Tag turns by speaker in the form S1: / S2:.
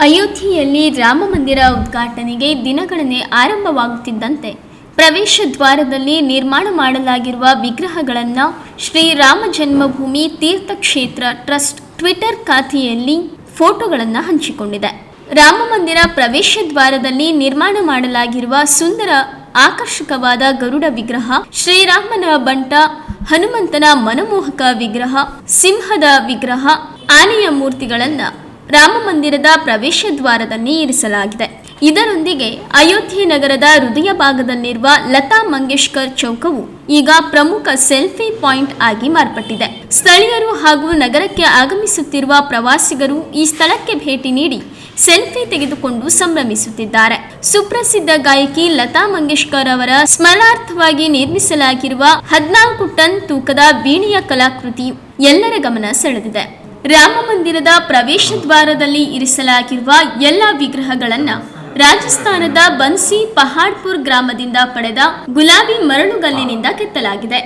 S1: ಅಯೋಧ್ಯೆಯಲ್ಲಿ ರಾಮ ಮಂದಿರ ಉದ್ಘಾಟನೆಗೆ ದಿನಗಣನೆ ಆರಂಭವಾಗುತ್ತಿದ್ದಂತೆ ಪ್ರವೇಶ ದ್ವಾರದಲ್ಲಿ ನಿರ್ಮಾಣ ಮಾಡಲಾಗಿರುವ ವಿಗ್ರಹಗಳನ್ನು ಶ್ರೀರಾಮ ಜನ್ಮಭೂಮಿ ತೀರ್ಥಕ್ಷೇತ್ರ ಟ್ರಸ್ಟ್ ಟ್ವಿಟರ್ ಖಾತೆಯಲ್ಲಿ ಫೋಟೋಗಳನ್ನು ಹಂಚಿಕೊಂಡಿದೆ. ರಾಮ ಮಂದಿರ ಪ್ರವೇಶ ದ್ವಾರದಲ್ಲಿ ನಿರ್ಮಾಣ ಮಾಡಲಾಗಿರುವ ಸುಂದರ ಆಕರ್ಷಕವಾದ ಗರುಡ ವಿಗ್ರಹ, ಶ್ರೀರಾಮನ ಬಂಟ ಹನುಮಂತನ ಮನಮೋಹಕ ವಿಗ್ರಹ, ಸಿಂಹದ ವಿಗ್ರಹ, ಆನೆಯ ಮೂರ್ತಿಗಳನ್ನು ರಾಮ ಮಂದಿರದ ಪ್ರವೇಶ ದ್ವಾರದಲ್ಲಿ ಇರಿಸಲಾಗಿದೆ. ಇದರೊಂದಿಗೆ ಅಯೋಧ್ಯೆ ನಗರದ ಹೃದಯ ಭಾಗದಲ್ಲಿರುವ ಲತಾ ಮಂಗೇಶ್ಕರ್ ಚೌಕವು ಈಗ ಪ್ರಮುಖ ಸೆಲ್ಫಿ ಪಾಯಿಂಟ್ ಆಗಿ ಮಾರ್ಪಟ್ಟಿದೆ. ಸ್ಥಳೀಯರು ಹಾಗೂ ನಗರಕ್ಕೆ ಆಗಮಿಸುತ್ತಿರುವ ಪ್ರವಾಸಿಗರು ಈ ಸ್ಥಳಕ್ಕೆ ಭೇಟಿ ನೀಡಿ ಸೆಲ್ಫಿ ತೆಗೆದುಕೊಂಡು ಸಂಭ್ರಮಿಸುತ್ತಿದ್ದಾರೆ. ಸುಪ್ರಸಿದ್ಧ ಗಾಯಕಿ ಲತಾ ಮಂಗೇಶ್ಕರ್ ಅವರ ಸ್ಮರಣಾರ್ಥವಾಗಿ ನಿರ್ಮಿಸಲಾಗಿರುವ 14 ಟನ್ ತೂಕದ ವೀಣೆಯ ಕಲಾಕೃತಿ ಎಲ್ಲರ ಗಮನ ಸೆಳೆದಿದೆ. ರಾಮ ಮಂದಿರದ ಪ್ರವೇಶ ದ್ವಾರದಲ್ಲಿ ಇರಿಸಲಾಗಿರುವ ಎಲ್ಲ ವಿಗ್ರಹಗಳನ್ನು ರಾಜಸ್ಥಾನದ ಬನ್ಸಿ ಪಹಾಡ್ಪುರ್ ಗ್ರಾಮದಿಂದ ಪಡೆದ ಗುಲಾಬಿ ಮರಳುಗಲ್ಲಿನಿಂದ ಕೆತ್ತಲಾಗಿದೆ.